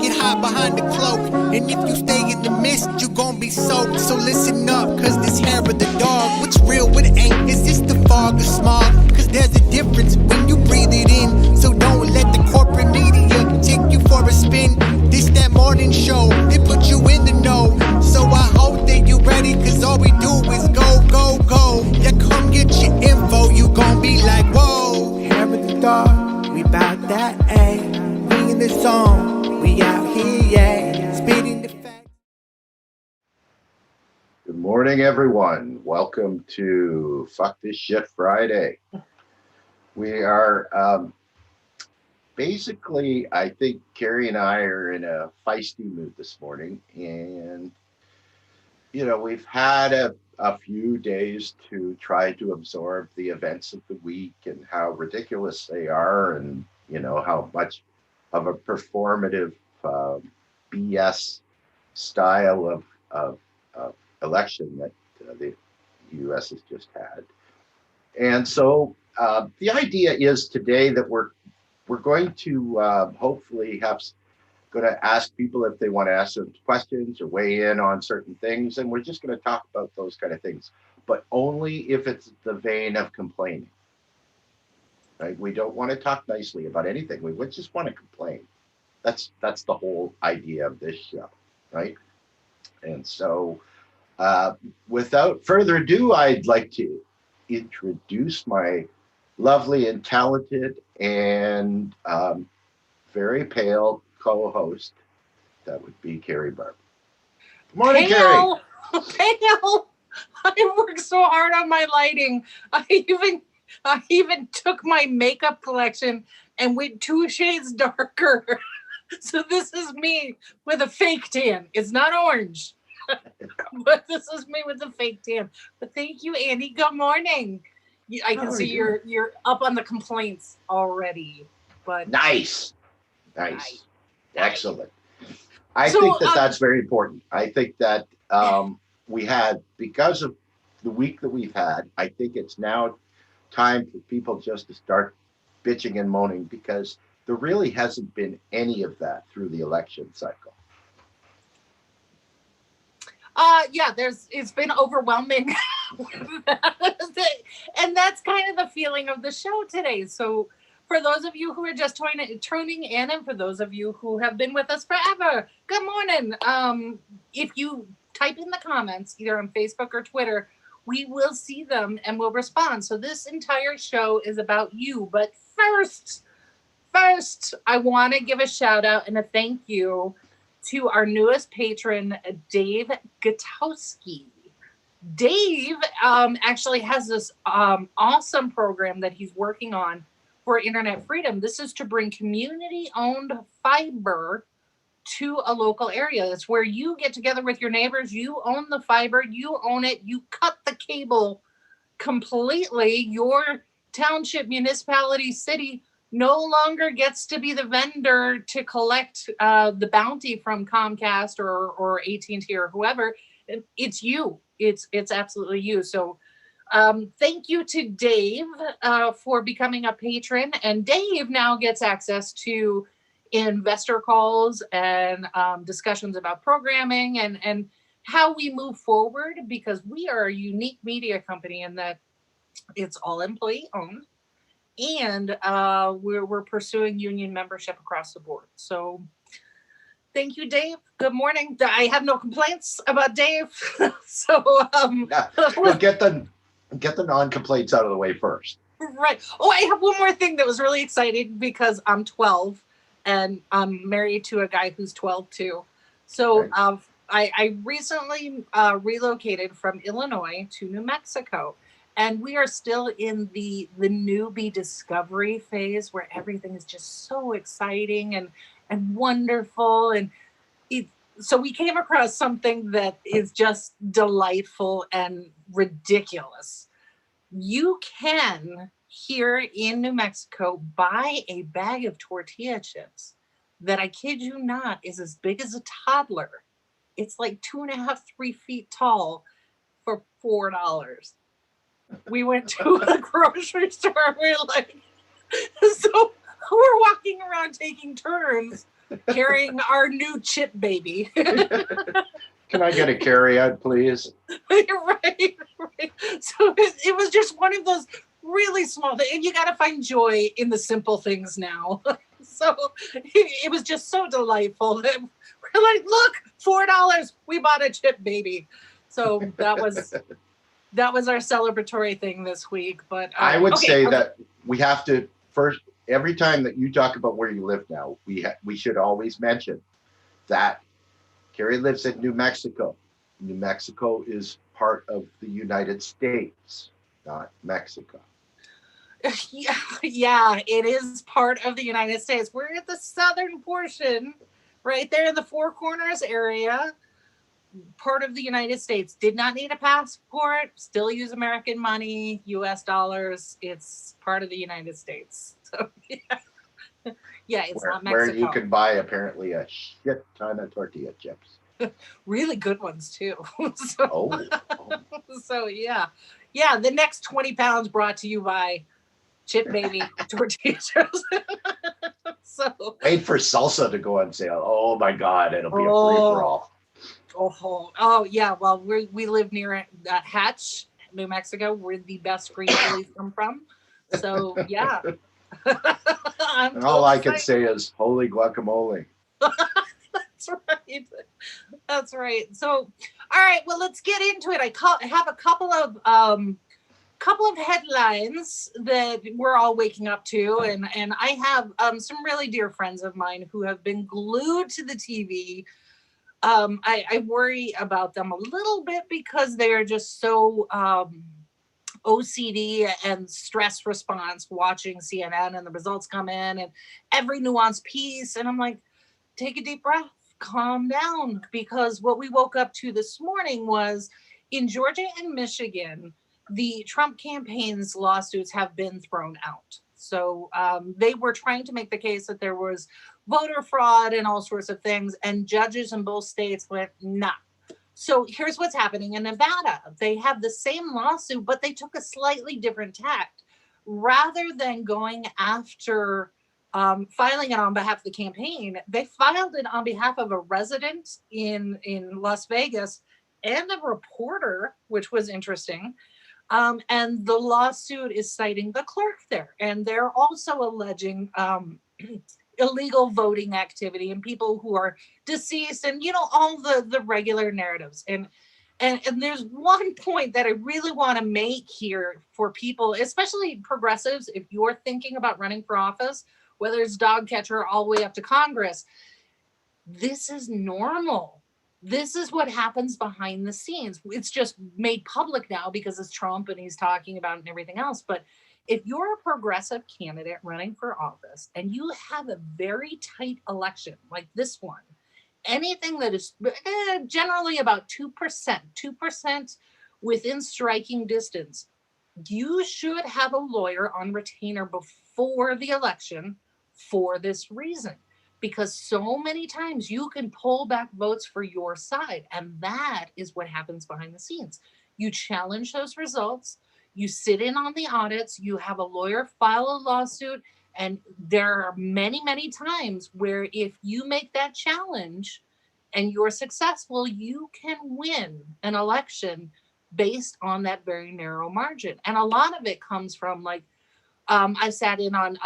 get hide behind the cloak. And if you stay in the mist, you gon' be soaked. So listen up, cause this hair of the dog, what's real, what ain't? Is this the fog or smog? Cause there's a difference when you breathe it in. So don't let the corporate media take you for a spin. This that morning show, they put you in the know. So I hope that you ready, cause all we do is go, go, go. Yeah, come get your info, you gon' be like, whoa. Hair of the dog, we bout that, ayy. We in the zone, we out here, yeah. Speeding the facts. Good morning, everyone. Welcome to Fuck This Shit Friday. We are basically, I think Carrie and I are in a feisty mood this morning. And, you know, we've had a few days to try to absorb the events of the week and how ridiculous they are, and, you know, how much of a performative BS style of election that the U.S. has just had. And so the idea is today that we're going to hopefully going to ask people if they want to ask some questions or weigh in on certain things, and we're just going to talk about those kind of things, but only if it's the vein of complaining. Right? We don't want to talk nicely about anything. We just want to complain. That's the whole idea of this show, right? And so, without further ado, I'd like to introduce my lovely and talented and very pale co-host. That would be Carrie Barber. Good morning, Carrie. Pale. I worked so hard on my lighting. I even took my makeup collection and went 2 shades darker. So this is me with a fake tan. It's not orange. But this is me with a fake tan. But thank you, Andy. Good morning. I can see you're up on the complaints already. But Nice. Excellent. I think that's very important. I think that we had, because of the week that we've had, I think it's now time for people just to start bitching and moaning, because there really hasn't been any of that through the election cycle. It's been overwhelming. And that's kind of the feeling of the show today. So for those of you who are just tuning in, and for those of you who have been with us forever, good morning. If you type in the comments, either on Facebook or Twitter, we will see them and we'll respond. So this entire show is about you. But first, I want to give a shout out and a thank you to our newest patron, Dave Gatos. Dave actually has this awesome program that he's working on for internet freedom. This is to bring community-owned fiber to a local area. That's where you get together with your neighbors. You own the fiber. You own it. You cut the cable completely. Your township, municipality, city no longer gets to be the vendor to collect the bounty from Comcast or AT&T or whoever. It's you. It's absolutely you. So thank you to Dave for becoming a patron. And Dave now gets access to investor calls and discussions about programming and how we move forward, because we are a unique media company in that it's all employee owned. And we're pursuing union membership across the board. So thank you, Dave. Good morning. I have no complaints about Dave. So we'll get the non-complaints out of the way first. Right. Oh, I have one more thing that was really exciting, because I'm 12 and I'm married to a guy who's 12 too. So right. I recently relocated from Illinois to New Mexico. And we are still in the newbie discovery phase, where everything is just so exciting and wonderful. And so we came across something that is just delightful and ridiculous. You can, here in New Mexico, buy a bag of tortilla chips that, I kid you not, is as big as a toddler. It's like 2.5, 3 feet tall for $4. We went to a grocery store. We're like, so we're walking around taking turns carrying our new chip baby. Can I get a carry-out, please? right. So it was just one of those really small things. And you got to find joy in the simple things now. So it was just so delightful. We're like, look, $4. We bought a chip baby. So that was our celebratory thing this week. But I would say that we have to first, every time that you talk about where you live now, we should always mention that Carrie lives in New Mexico. New Mexico is part of the United States, not Mexico. Yeah, it is part of the United States. We're at the southern portion, right there in the Four Corners area. Part of the United States. Did not need a passport. Still use American money, U.S. dollars. It's part of the United States. So yeah, it's not Mexico. Where you can buy apparently a shit ton of tortilla chips. Really good ones too. So yeah. The next 20 pounds brought to you by Chip Baby tortilla chips. So wait for salsa to go on sale. Oh my God, it'll be a free for all. Oh yeah. Well, we live near Hatch, New Mexico, where the best green chilies come from. So yeah. And all I can say is holy guacamole. That's right. So, all right. Well, let's get into it. I have a couple of headlines that we're all waking up to, and I have some really dear friends of mine who have been glued to the TV. I worry about them a little bit because they are just so OCD and stress response watching CNN and the results come in and every nuanced piece. And I'm like, take a deep breath, calm down, because what we woke up to this morning was in Georgia and Michigan, the Trump campaign's lawsuits have been thrown out. So they were trying to make the case that there was voter fraud and all sorts of things, and judges in both states went, nah. So here's what's happening in Nevada. They have the same lawsuit, but they took a slightly different tact. Rather than going after filing it on behalf of the campaign, they filed it on behalf of a resident in Las Vegas and a reporter, which was interesting. And the lawsuit is citing the clerk there. And they're also alleging illegal voting activity and people who are deceased and, all the regular narratives. And there's one point that I really want to make here for people, especially progressives, if you're thinking about running for office, whether it's dog catcher all the way up to Congress, this is normal. This is what happens behind the scenes. It's just made public now because it's Trump and he's talking about it and everything else. But if you're a progressive candidate running for office and you have a very tight election like this one, anything that is generally about 2% within striking distance, you should have a lawyer on retainer before the election for this reason. Because so many times you can pull back votes for your side. And that is what happens behind the scenes. You challenge those results. You sit in on the audits. You have a lawyer file a lawsuit. And there are many, many times where if you make that challenge and you're successful, you can win an election based on that very narrow margin. And a lot of it comes from I sat in on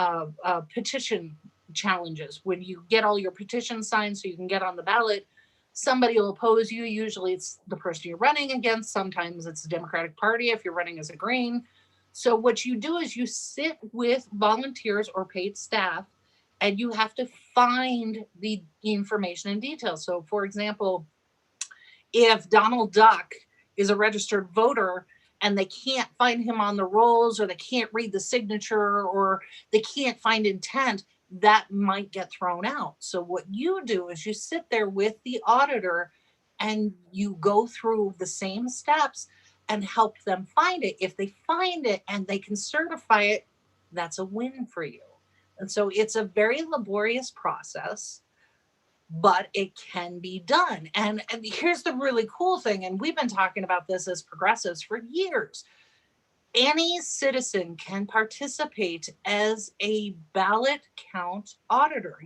a petition challenges. When you get all your petitions signed so you can get on the ballot, somebody will oppose you. Usually it's the person you're running against. Sometimes it's the Democratic Party if you're running as a Green. So what you do is you sit with volunteers or paid staff and you have to find the information and details. So for example, if Donald Duck is a registered voter and they can't find him on the rolls or they can't read the signature or they can't find intent, that might get thrown out. So what you do is you sit there with the auditor and you go through the same steps and help them find it. If they find it and they can certify it, that's a win for you. And so it's a very laborious process, but it can be done. And here's the really cool thing, and we've been talking about this as progressives for years. any citizen can participate as a ballot count auditor.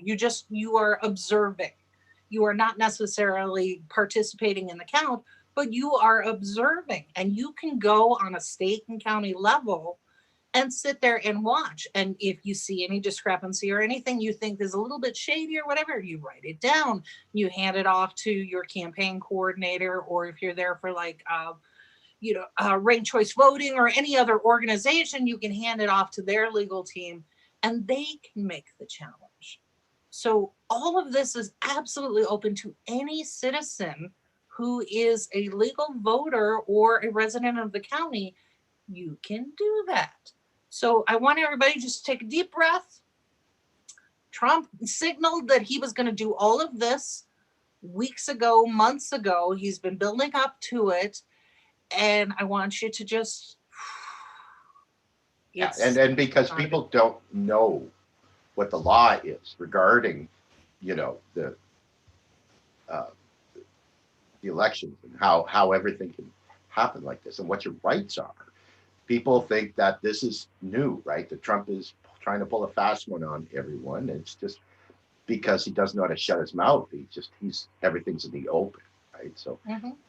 You are observing. You are not necessarily participating in the count, but you are observing, and you can go on a state and county level and sit there and watch. And if you see any discrepancy or anything you think is a little bit shady or whatever, you write it down. You hand it off to your campaign coordinator, or if you're there for like ranked choice voting or any other organization, you can hand it off to their legal team and they can make the challenge. So all of this is absolutely open to any citizen who is a legal voter or a resident of the county. You can do that. So I want everybody just to take a deep breath. Trump signaled that he was going to do all of this weeks ago, months ago. He's been building up to it. And I want you to just and because people don't know what the law is regarding, the elections and how everything can happen like this and what your rights are. People think that this is new, right? That Trump is trying to pull a fast one on everyone. It's just because he doesn't know how to shut his mouth. Everything's in the open. Right? So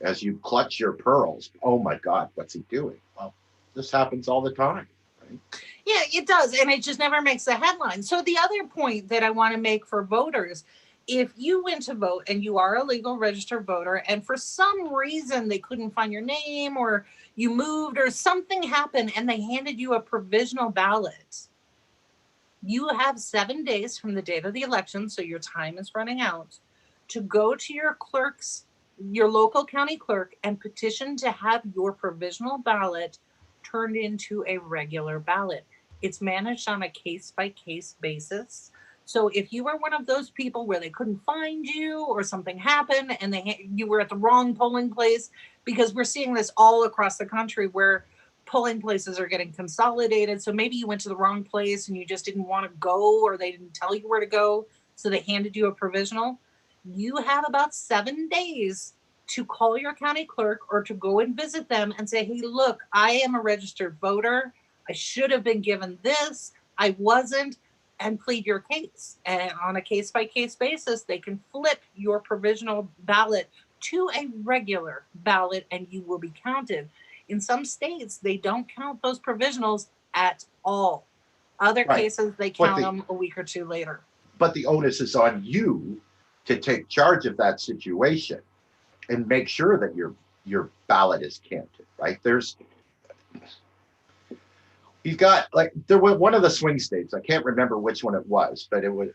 as you clutch your pearls, oh my God, what's he doing? Well, this happens all the time. Right? Yeah, it does. And it just never makes the headline. So the other point that I want to make for voters, if you went to vote and you are a legal registered voter and for some reason they couldn't find your name or you moved or something happened and they handed you a provisional ballot, you have 7 days from the date of the election, so your time is running out, to go to your local county clerk and petition to have your provisional ballot turned into a regular ballot. It's managed on a case-by-case basis. So if you were one of those people where they couldn't find you or something happened and you were at the wrong polling place, because we're seeing this all across the country where polling places are getting consolidated. So maybe you went to the wrong place and you just didn't want to go, or they didn't tell you where to go, so they handed you a provisional. You have about 7 days to call your county clerk or to go and visit them and say, hey, look, I am a registered voter. I should have been given this. I wasn't, and plead your case. And on a case-by-case basis, they can flip your provisional ballot to a regular ballot and you will be counted. In some states, they don't count those provisionals at all. Other cases, they count them a week or two later. But the onus is on you to take charge of that situation and make sure that your ballot is counted, right? You've got, like, there was one of the swing states, I can't remember which one it was, but it was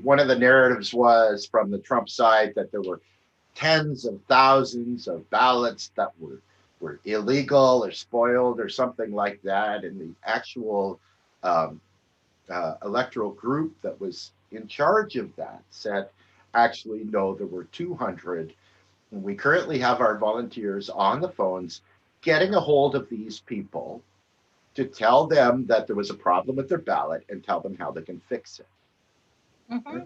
one of the narratives was from the Trump side that there were tens of thousands of ballots that were illegal or spoiled or something like that. And the actual electoral group that was in charge of that said, actually, no, there were 200. And we currently have our volunteers on the phones getting a hold of these people to tell them that there was a problem with their ballot and tell them how they can fix it. Mm-hmm.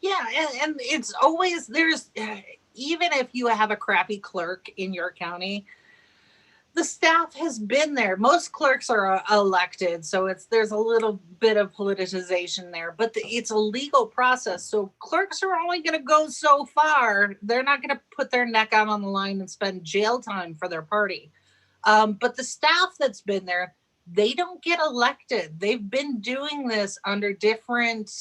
Yeah, and it's always, even if you have a crappy clerk in your county, the staff has been there. Most clerks are elected, so there's a little bit of politicization there, but it's a legal process. So clerks are only going to go so far. They're not going to put their neck out on the line and spend jail time for their party. But the staff that's been there, they don't get elected. They've been doing this under different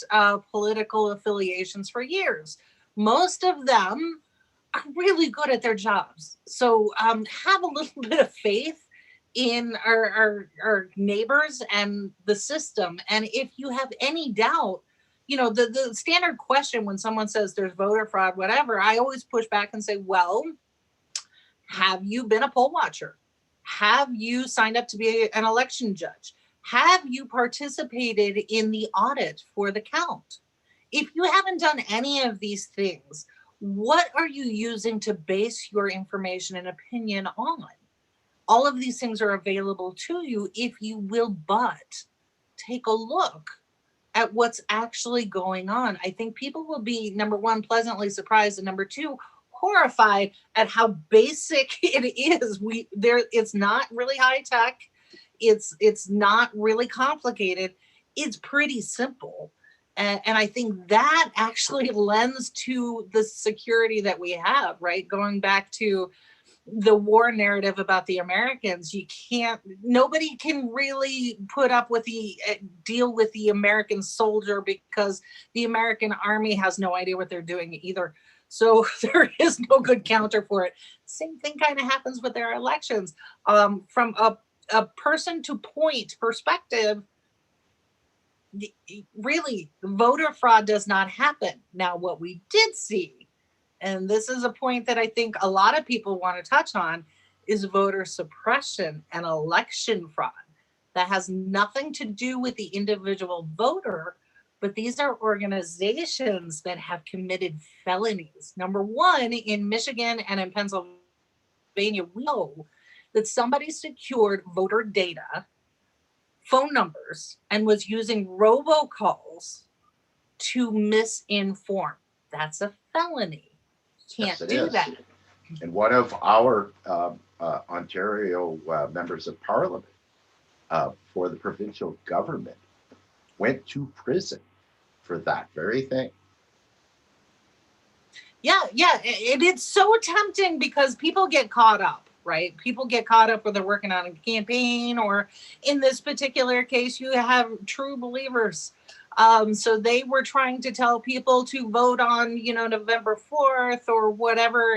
political affiliations for years. Most of them are really good at their jobs. So have a little bit of faith in our neighbors and the system. And if you have any doubt, the standard question when someone says there's voter fraud, whatever, I always push back and say, well, have you been a poll watcher? Have you signed up to be an election judge? Have you participated in the audit for the count? If you haven't done any of these things, what are you using to base your information and opinion on? All of these things are available to you if you will but take a look at what's actually going on. I think people will be, number one, pleasantly surprised, and number two, horrified at how basic it is. It's not really high tech. It's not really complicated. It's pretty simple. And I think that actually lends to the security that we have, right? Going back to the war narrative about the Americans, nobody can really put up with deal with the American soldier because the American army has no idea what they're doing either. So there is no good counter for it. Same thing kind of happens with their elections. From a person to point perspective, really, voter fraud does not happen. Now, what we did see, and this is a point that I think a lot of people want to touch on, is voter suppression and election fraud. That has nothing to do with the individual voter, but these are organizations that have committed felonies. Number one, in Michigan and in Pennsylvania, we know that somebody secured voter data, phone numbers, and was using robocalls to misinform. That's a felony. Yes, Can't it do is. that. And one of our Ontario members of parliament for the provincial government went to prison for that very thing. Yeah. It's so tempting because people get caught up, right? People get caught up when they're working on a campaign, or in this particular case, you have true believers. So they were trying to tell people to vote on, November 4th or whatever.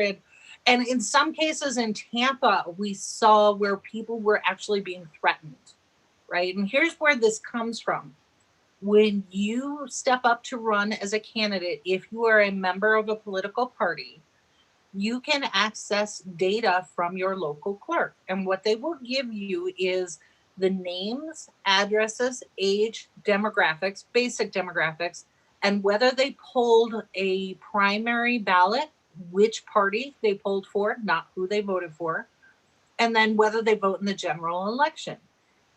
And in some cases in Tampa, we saw where people were actually being threatened, right? And here's where this comes from. When you step up to run as a candidate, if you are a member of a political party, you can access data from your local clerk. And what they will give you is the names, addresses, age, demographics, basic demographics, and whether they pulled a primary ballot, which party they pulled for, not who they voted for, and then whether they vote in the general election.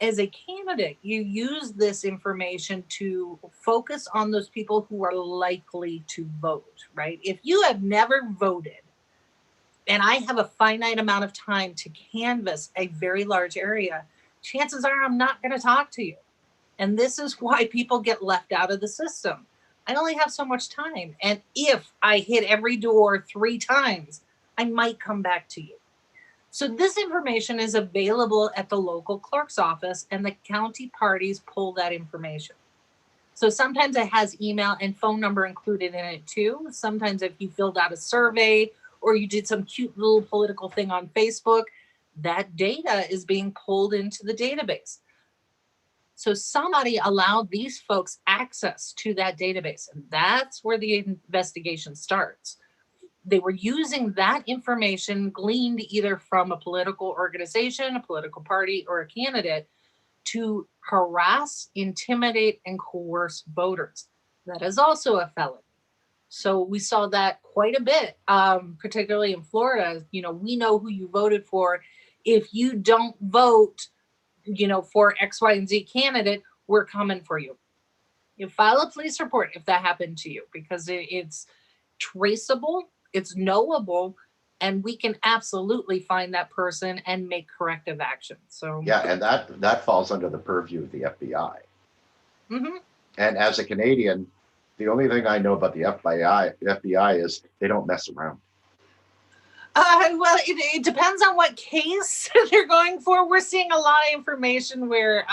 As a candidate, you use this information to focus on those people who are likely to vote, right? If you have never voted, and I have a finite amount of time to canvass a very large area, chances are I'm not going to talk to you. And this is why people get left out of the system. I only have so much time. And if I hit every door 3 times, I might come back to you. So this information is available at the local clerk's office, and the county parties pull that information. So sometimes it has email and phone number included in it too. Sometimes if you filled out a survey or you did some cute little political thing on Facebook, that data is being pulled into the database. So somebody allowed these folks access to that database, and that's where the investigation starts. They were using that information gleaned either from a political organization, a political party, or a candidate to harass, intimidate, and coerce voters. That is also a felony. So we saw that quite a bit, particularly in Florida. We know who you voted for. If you don't vote, for X, Y, and Z candidate, we're coming for you. You file a police report if that happened to you, because it's traceable, it's knowable, and we can absolutely find that person and make corrective action. So yeah, and that falls under the purview of the FBI. Mm-hmm. And as a Canadian, the only thing I know about the FBI is they don't mess around. Well, it depends on what case they're going for. We're seeing a lot of information where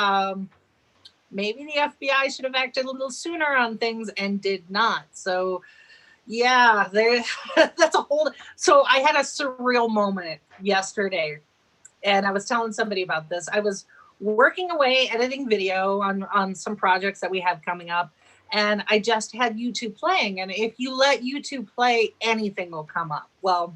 maybe the FBI should have acted a little sooner on things and did not. So yeah, that's a whole. So I had a surreal moment yesterday, and I was telling somebody about this. I was working away editing video on some projects that we have coming up, and I just had YouTube playing. And if you let YouTube play, anything will come up. Well,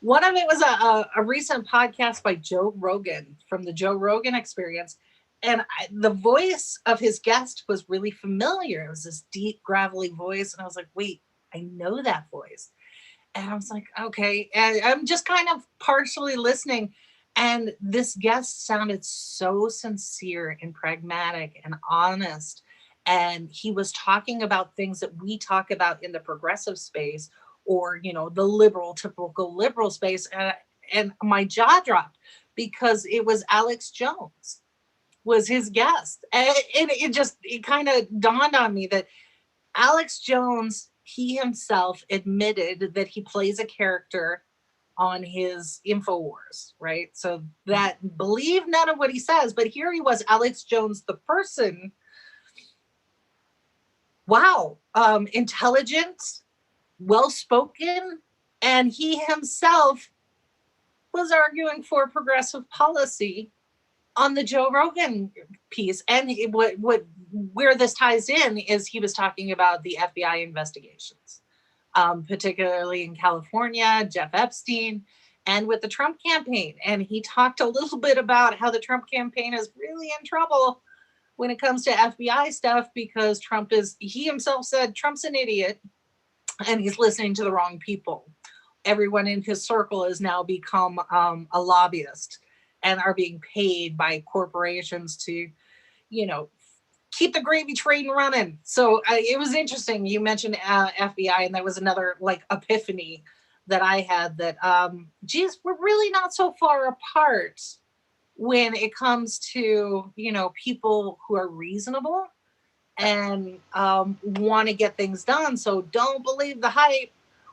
one of it was a recent podcast by Joe Rogan from the Joe Rogan Experience. And the voice of his guest was really familiar. It was this deep, gravelly voice. And I was like, wait, I know that voice. And I was like, okay. And I'm just kind of partially listening. And this guest sounded so sincere and pragmatic and honest. And he was talking about things that we talk about in the progressive space, or, the liberal, typical liberal space. And my jaw dropped because it was Alex Jones was his guest. And it kind of dawned on me that Alex Jones, he himself admitted that he plays a character on his InfoWars, right? So that believe none of what he says, but here he was, Alex Jones, the person. Wow. Intelligent, well-spoken, and he himself was arguing for progressive policy on the Joe Rogan piece. And where this ties in is he was talking about the FBI investigations, particularly in California, Jeff Epstein, and with the Trump campaign. And he talked a little bit about how the Trump campaign is really in trouble when it comes to FBI stuff because he himself said Trump's an idiot and he's listening to the wrong people. Everyone in his circle has now become a lobbyist and are being paid by corporations to, keep the gravy train running. So it was interesting. You mentioned FBI, and that was another epiphany that I had that, geez, we're really not so far apart when it comes to, people who are reasonable and want to get things done. So don't believe the hype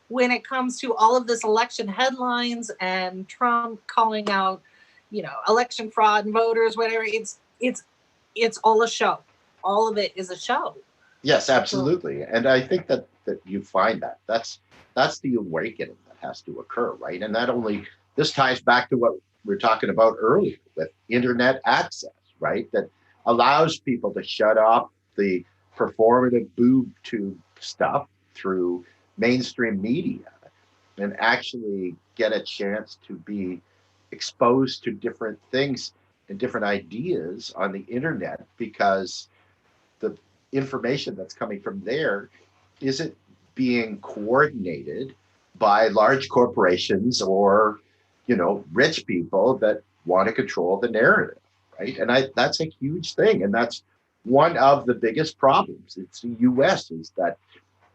when it comes to all of this election headlines and Trump calling out, election fraud and voters, whatever. It's all a show. All of it is a show. Yes, absolutely. And I think that you find that's the awakening that has to occur, right? And this ties back to what we were talking about earlier with internet access, right? That allows people to shut off the performative boob tube stuff through mainstream media and actually get a chance to be exposed to different things and different ideas on the internet, because the information that's coming from there isn't being coordinated by large corporations or, rich people that want to control the narrative, right? And that's a huge thing. And that's one of the biggest problems. It's the US is that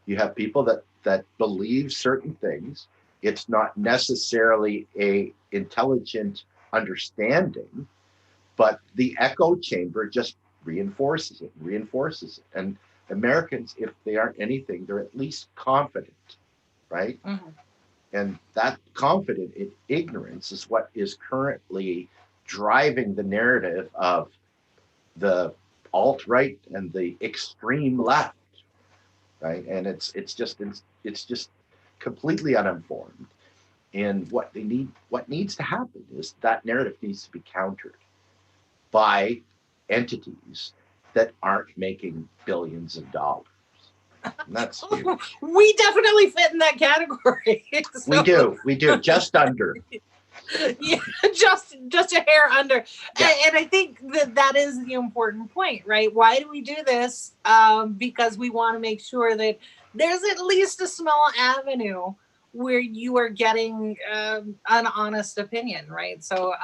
you have people that believe certain things. It's not necessarily a intelligent understanding, but the echo chamber just reinforces it. And Americans, if they aren't anything, they're at least confident, right? Mm-hmm. And that confident in ignorance is what is currently driving the narrative of the alt-right and the extreme left, right? And it's just completely uninformed. And what needs to happen is that narrative needs to be countered by entities that aren't making billions of dollars. And that's huge. We definitely fit in that category. So. We do, just under. Yeah, just a hair under. Yeah. And I think that is the important point, right? Why do we do this? Because we want to make sure that there's at least a small avenue where you are getting an honest opinion, right? So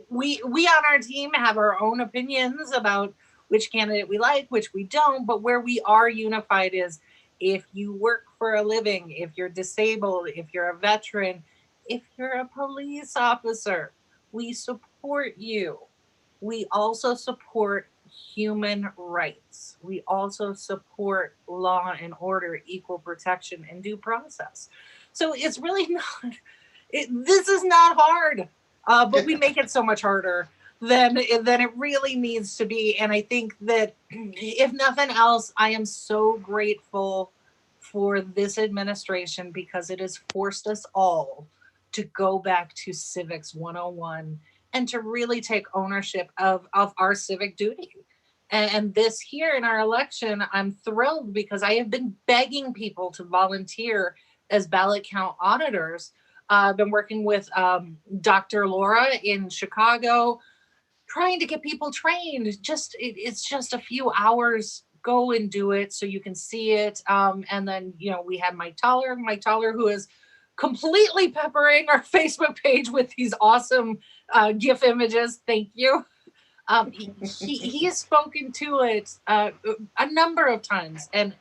we on our team have our own opinions about which candidate we like, which we don't, but where we are unified is if you work for a living, if you're disabled, if you're a veteran, if you're a police officer, we support you. We also support human rights. We also support law and order, equal protection, and due process. So it's really not, this is not hard, but we make it so much harder than it really needs to be. And I think that if nothing else, I am so grateful for this administration because it has forced us all to go back to Civics 101 and to really take ownership of our civic duty. And this here in our election, I'm thrilled because I have been begging people to volunteer as ballot count auditors. I've been working with Dr. Laura in Chicago, trying to get people trained. It's just a few hours. Go and do it so you can see it. And then, we had Mike Toller, who is completely peppering our Facebook page with these awesome GIF images. Thank you. He has spoken to it a number of times, and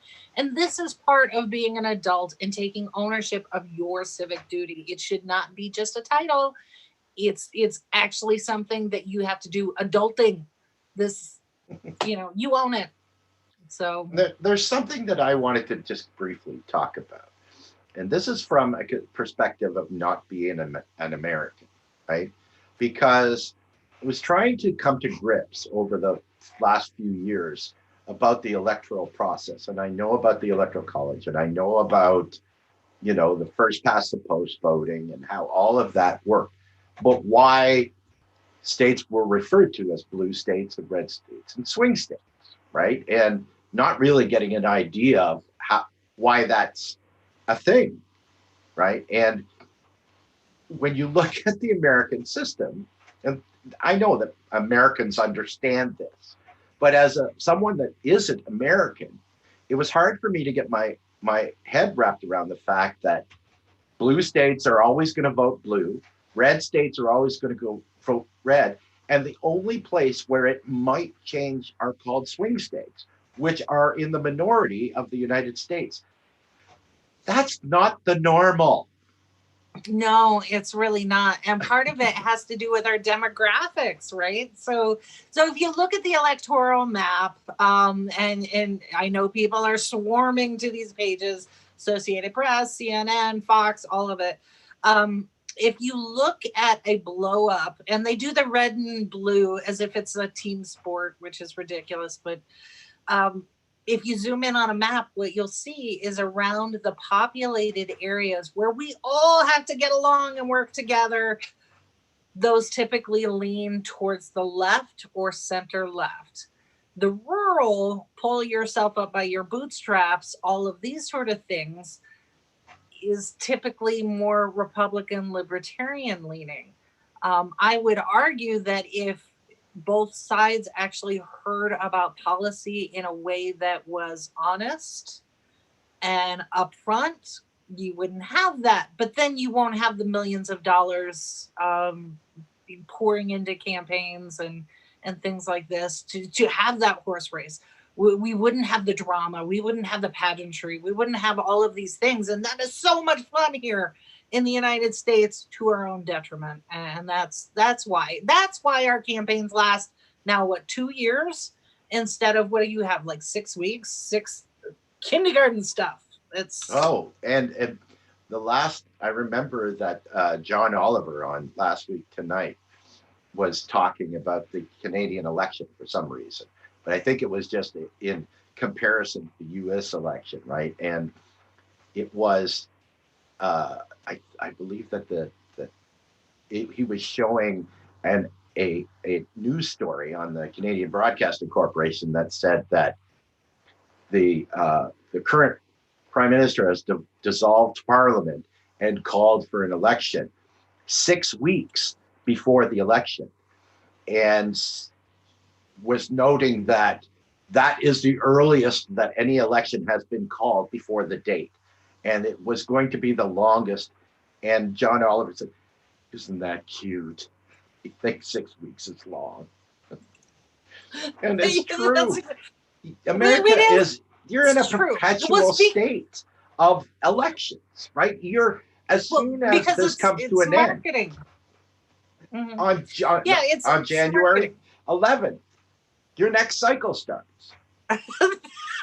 this is part of being an adult and taking ownership of your civic duty. It should not be just a title. It's actually something that you have to do. Adulting. This, you own it. So There's something that I wanted to just briefly talk about. And this is from a perspective of not being an American, right? Because I was trying to come to grips over the last few years about the electoral process. And I know about the Electoral College, and I know about, the first past the post voting and how all of that worked. But why states were referred to as blue states and red states and swing states, right? And not really getting an idea of why that's a thing, right? And when you look at the American system, and I know that Americans understand this, but as someone that isn't American, it was hard for me to get my head wrapped around the fact that blue states are always going to vote blue, red states are always going to go vote red, and the only place where it might change are called swing states, which are in the minority of the United States. That's not the normal. no, it's really not. And part of it has to do with our demographics, right? So if you look at the electoral map, and I know people are swarming to these pages, Associated Press, CNN, Fox, all of it. If you look at a blow up, and they do the red and blue as if it's a team sport, which is ridiculous, but if you zoom in on a map, what you'll see is around the populated areas where we all have to get along and work together, those typically lean towards the left or center left. The rural, pull yourself up by your bootstraps, all of these sort of things, is typically more Republican libertarian leaning. I would argue that if both sides actually heard about policy in a way that was honest and upfront, you wouldn't have that. But then you won't have the millions of dollars pouring into campaigns and things like this to have that horse race. We wouldn't have the drama. We wouldn't have the pageantry. We wouldn't have all of these things. And that is so much fun here in the United States, to our own detriment. And that's why our campaigns last now, 2 years instead of, what do you have, like 6 weeks, 6 kindergarten stuff. It's and the last, I remember that John Oliver on Last Week Tonight was talking about the Canadian election for some reason, but I think it was just in comparison to the U.S. election, right? And it was, I believe that he was showing a news story on the Canadian Broadcasting Corporation that said that the current prime minister has dissolved Parliament and called for an election 6 weeks before the election, and was noting that is the earliest that any election has been called before the date, and it was going to be the longest. And John Oliver said, "Isn't that cute? You think 6 weeks is long?" And it's true. America is, you're in a perpetual state of elections, right? You're, as soon as this comes to an end, on January 11th, your next cycle starts.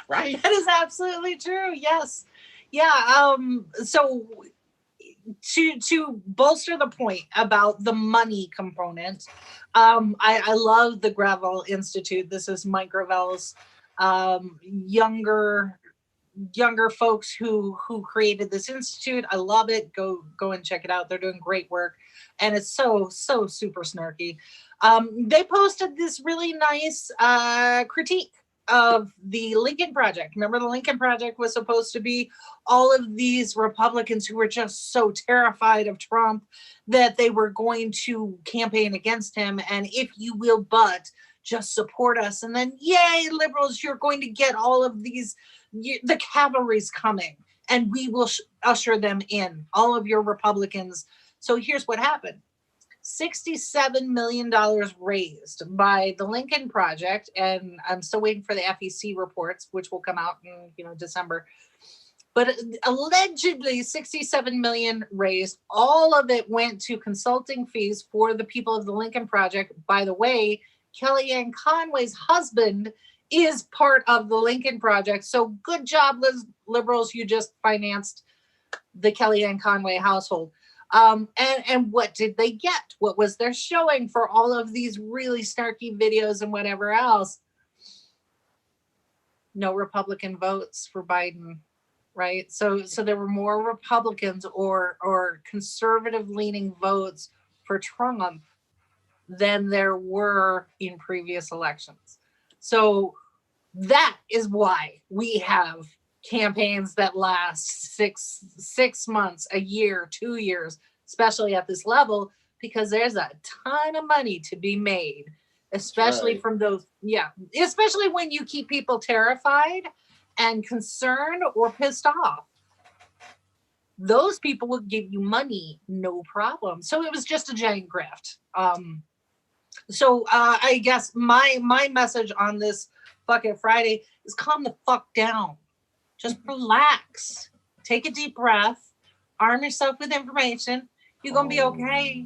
Right? That is absolutely true. Yes. Yeah. So to bolster the point about the money component, I love the Gravel Institute. This is Mike Gravel's younger folks who created this institute. I love it. Go and check it out. They're doing great work, and it's so super snarky. They posted this really nice critique of the Lincoln Project. Remember, the Lincoln Project was supposed to be all of these Republicans who were just so terrified of Trump that they were going to campaign against him, and if you will but just support us, and then yay, liberals, you're going to get all of these, the cavalry's coming, and we will usher them in, all of your Republicans. So here's what happened. $67 million raised by the Lincoln Project, and I'm still waiting for the FEC reports, which will come out in December. But allegedly 67 million raised. All of it went to consulting fees for the people of the Lincoln Project. By the way, Kellyanne Conway's husband is part of the Lincoln Project. So good job, liberals. You just financed the Kellyanne Conway household. And what did they get? What was their showing for all of these really snarky videos and whatever else? No Republican votes for Biden. Right. So there were more Republicans or conservative leaning votes for Trump than there were in previous elections. So that is why we have campaigns that last six months, a year, 2 years, especially at this level, because there's a ton of money to be made, especially from those. Yeah, especially when you keep people terrified and concerned or pissed off. Those people will give you money, no problem. So it was just a giant grift. So I guess my message on this Bucket Friday is calm the fuck down. Just relax. Take a deep breath. Arm yourself with information. You're gonna be okay.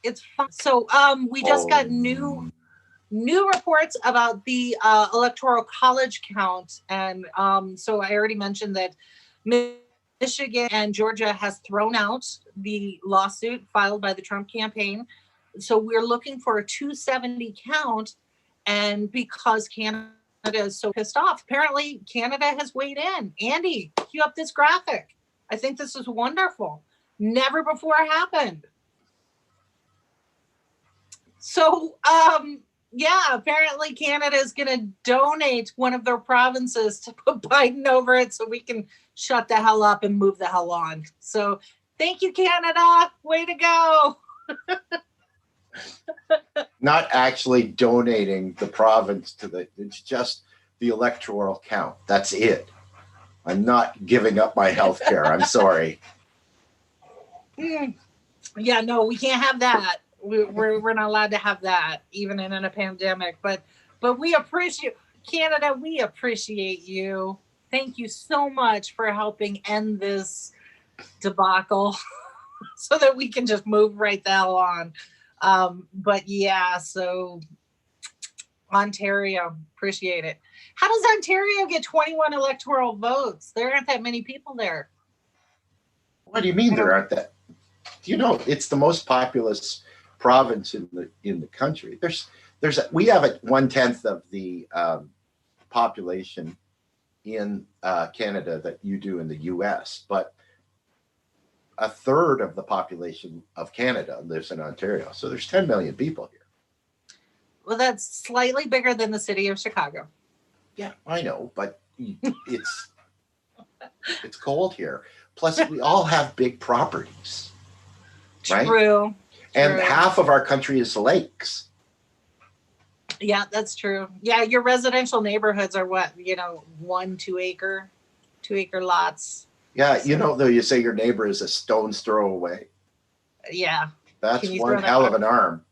It's fun. So we just got new reports about the Electoral College count. And so I already mentioned that Michigan and Georgia has thrown out the lawsuit filed by the Trump campaign. So we're looking for a 270 count. And because Canada is so pissed off, apparently Canada has weighed in. Andy, cue up this graphic. I think this is wonderful. Never before happened. So, yeah, apparently Canada is going to donate one of their provinces to put Biden over it so we can shut the hell up and move the hell on. So thank you, Canada. Way to go. Not actually donating the province it's just the electoral count. That's it. I'm not giving up my health care. I'm sorry. Yeah, no, we can't have that. We're not allowed to have that, even in a pandemic. But we appreciate Canada. We appreciate you. Thank you so much for helping end this debacle, so that we can just move right the hell on. But yeah, so Ontario, appreciate it. How does Ontario get 21 electoral votes? There aren't that many people there. What do you mean there aren't that? Do you know it's the most populous province in the country? We have 1/10 of the population in Canada that you do in the US, but 1/3 of the population of Canada lives in Ontario. So there's 10 million people here. Well, that's slightly bigger than the city of Chicago. Yeah, I know, but it's cold here. Plus, we all have big properties, right? True. And half of our country is lakes. Yeah, that's true. Yeah, your residential neighborhoods are what, 1-2 acre lots. Yeah, though you say your neighbor is a stone's throw away. Yeah. That's one hell of an arm.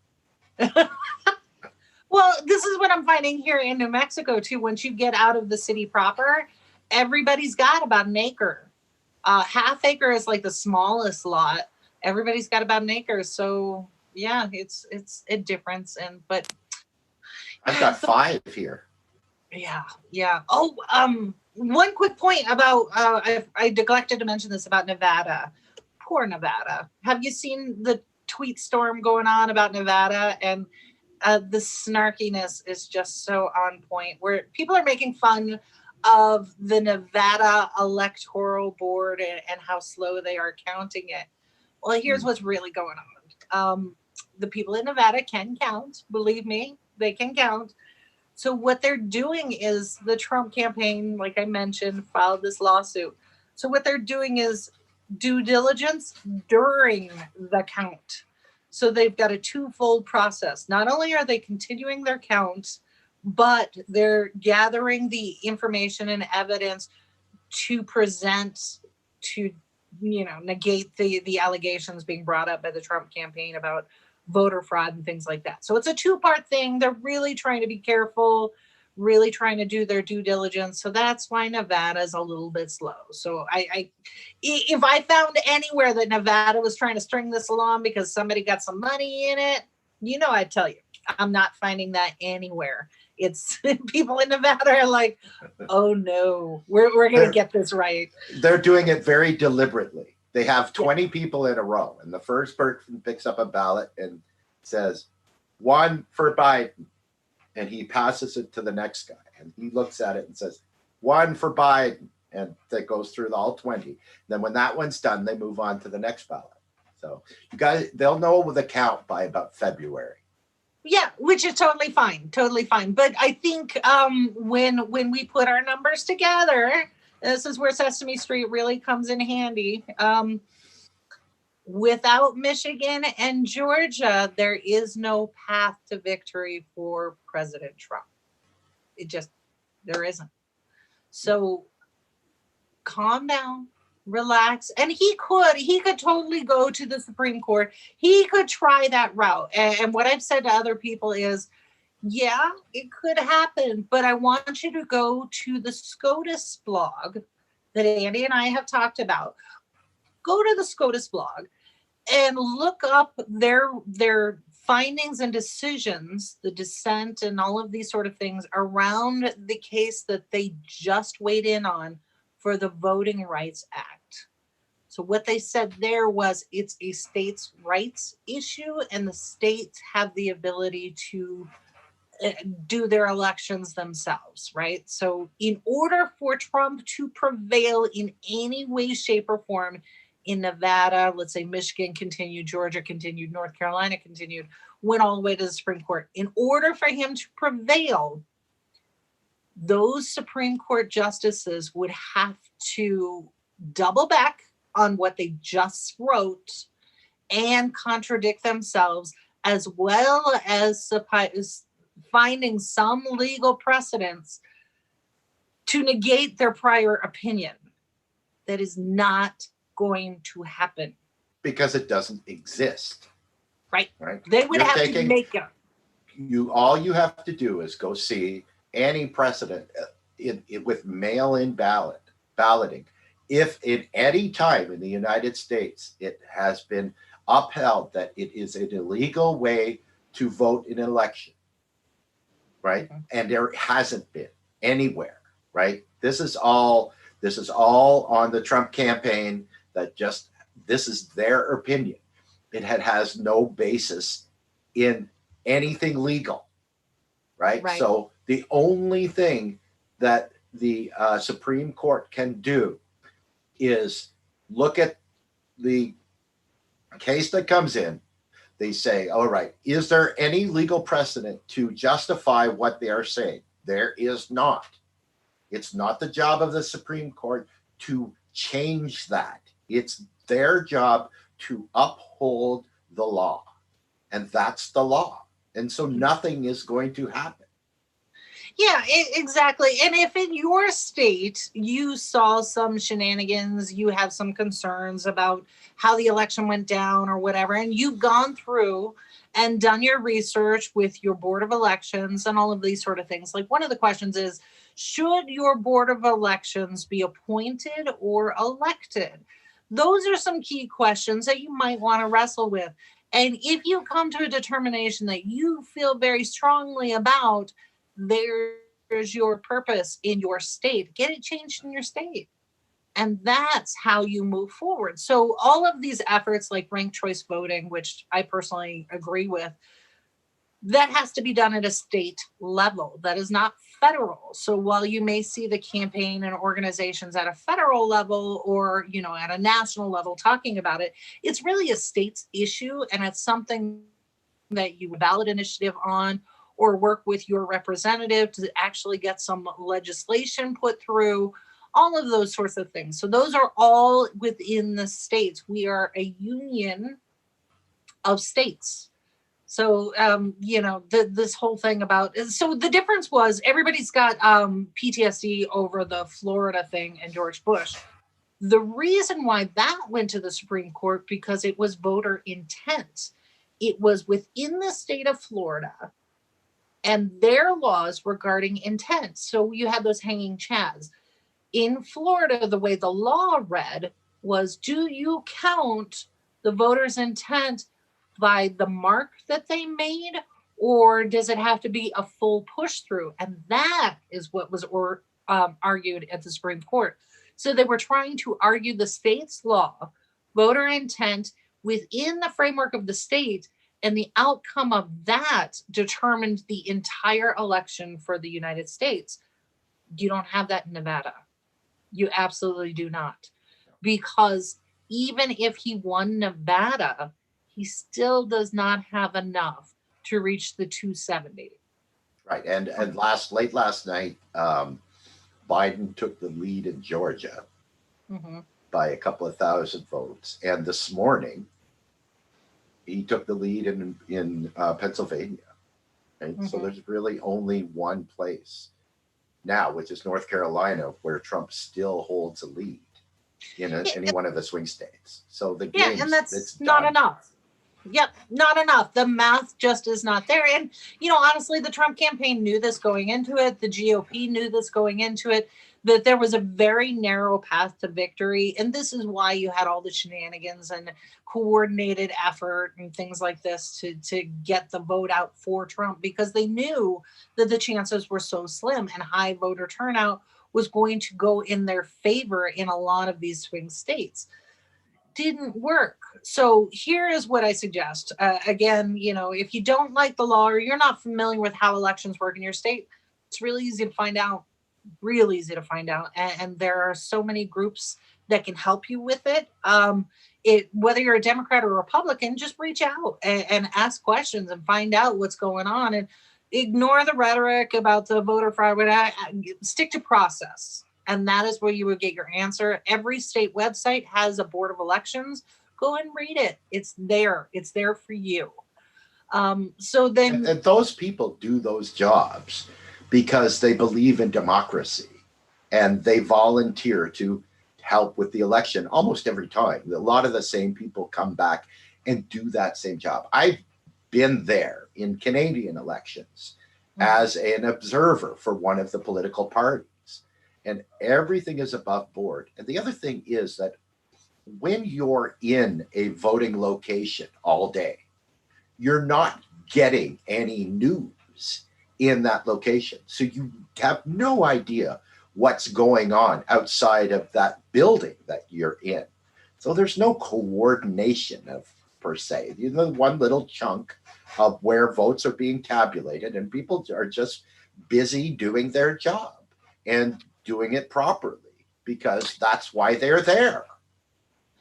Well, this is what I'm finding here in New Mexico, too. Once you get out of the city proper, everybody's got about an acre. Half acre is like the smallest lot. Everybody's got about an acre. So, yeah, it's a difference. But I've got 5 here. Yeah. Oh, one quick point about, I neglected to mention this about Nevada. Poor Nevada. Have you seen the tweet storm going on about Nevada? And the snarkiness is just so on point, where people are making fun of the Nevada Electoral Board and how slow they are counting it. Well, here's what's really going on. The people in Nevada can count. Believe me, they can count. So what they're doing is the Trump campaign, like I mentioned, filed this lawsuit. So what they're doing is due diligence during the count. So they've got a twofold process. Not only are they continuing their counts, but they're gathering the information and evidence to present to negate the allegations being brought up by the Trump campaign about voter fraud and things like that. So it's a two-part thing. They're really trying to be careful, really trying to do their due diligence. So that's why Nevada's a little bit slow. So if I found anywhere that Nevada was trying to string this along because somebody got some money in it, I'd tell you. I'm not finding that anywhere. It's people in Nevada are like, oh no, we're going to get this right. They're doing it very deliberately. They have 20 people in a row, and the first person picks up a ballot and says, 1 for Biden. And he passes it to the next guy, and he looks at it and says, 1 for Biden. And that goes through all 20. Then when that one's done, they move on to the next ballot. So you guys, they'll know the count by about February. Yeah, which is totally fine. But I think when we put our numbers together, this is where Sesame Street really comes in handy. Without Michigan and Georgia, there is no path to victory for President Trump. There isn't. So calm down, relax. And he could totally go to the Supreme Court. He could try that route. And what I've said to other people is, yeah, it could happen, but I want you to go to the SCOTUS blog that Andy and I have talked about. Go to the SCOTUS blog and look up their findings and decisions, the dissent and all of these sort of things around the case that they just weighed in on for the Voting Rights Act. So what they said there was it's a states' rights issue, and the states have the ability to do their elections themselves, right? So in order for Trump to prevail in any way, shape, or form in Nevada, let's say Michigan continued, Georgia continued, North Carolina continued, went all the way to the Supreme Court. In order for him to prevail, those Supreme Court justices would have to double back on what they just wrote and contradict themselves, as well as finding some legal precedents to negate their prior opinion. That is not going to happen. Because it doesn't exist. Right. They would have to make it. All you have to do is go see any precedent with mail-in balloting. If at any time in the United States it has been upheld that it is an illegal way to vote in an election, right? Mm-hmm. And there hasn't been anywhere, right? This is all on the Trump campaign. This is their opinion. It has no basis in anything legal, right? So the only thing that the Supreme Court can do is look at the case that comes in. They say, all right, is there any legal precedent to justify what they are saying? There is not. It's not the job of the Supreme Court to change that. It's their job to uphold the law. And that's the law. And so nothing is going to happen. Yeah, exactly. And if in your state you saw some shenanigans, you have some concerns about how the election went down or whatever, and you've gone through and done your research with your Board of Elections and all of these sort of things. Like, one of the questions is, should your Board of Elections be appointed or elected? Those are some key questions that you might want to wrestle with. And if you come to a determination that you feel very strongly about, there's your purpose in your state, get it changed in your state. And that's how you move forward. So all of these efforts like ranked choice voting, which I personally agree with, that has to be done at a state level. That is not federal. So while you may see the campaign and organizations at a federal level or, at a national level talking about it, it's really a state's issue. And it's something that you ballot initiative on, or work with your representative to actually get some legislation put through, all of those sorts of things. So those are all within the states. We are a union of states. So, this whole thing so the difference was everybody's got PTSD over the Florida thing and George Bush. The reason why that went to the Supreme Court, because it was voter intent. It was within the state of Florida and their laws regarding intent. So you had those hanging chads. In Florida, the way the law read was, do you count the voter's intent by the mark that they made, or does it have to be a full push through? And that is what was argued at the Supreme Court. So they were trying to argue the state's law, voter intent within the framework of the state, and the outcome of that determined the entire election for the United States. You don't have that in Nevada. You absolutely do not. Because even if he won Nevada, he still does not have enough to reach the 270. Right. And late last night, Biden took the lead in Georgia by a couple of thousand votes. And this morning, he took the lead in Pennsylvania. Right? So there's really only one place now, which is North Carolina, where Trump still holds a lead in any one of the swing states. So the game, and that's not enough. Yep, not enough. The math just is not there. And, honestly, the Trump campaign knew this going into it. The GOP knew this going into it, that there was a very narrow path to victory. And this is why you had all the shenanigans and coordinated effort and things like this to get the vote out for Trump, because they knew that the chances were so slim and high voter turnout was going to go in their favor in a lot of these swing states. Didn't work. So here is what I suggest. Again, if you don't like the law or you're not familiar with how elections work in your state, it's really easy to find out. And there are so many groups that can help you with it. Whether you're a Democrat or Republican, just reach out and ask questions and find out what's going on, and ignore the rhetoric about the voter fraud. Stick to process. And that is where you would get your answer. Every state website has a board of elections. Go and read it. It's there. It's there for you. So then, and those people do those jobs because they believe in democracy, and they volunteer to help with the election almost every time. A lot of the same people come back and do that same job. I've been there in Canadian elections as an observer for one of the political parties. And everything is above board. And the other thing is that when you're in a voting location all day, you're not getting any news in that location. So you have no idea what's going on outside of that building that you're in. So there's no coordination per se. One little chunk of where votes are being tabulated, and people are just busy doing their job and doing it properly, because that's why they're there.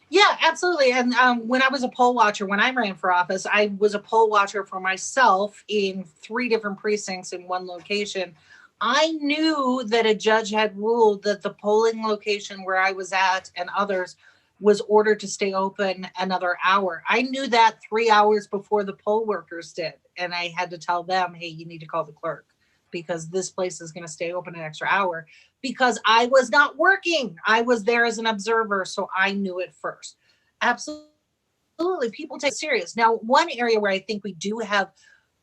Yeah, absolutely. And when I was a poll watcher, when I ran for office, I was a poll watcher for myself in 3 different precincts in one location. I knew that a judge had ruled that the polling location where I was at and others was ordered to stay open another hour. I knew that 3 hours before the poll workers did. And I had to tell them, hey, you need to call the clerk, because this place is going to stay open an extra hour, because I was not working. I was there as an observer, so I knew it first. Absolutely. People take it serious. Now, one area where I think we do have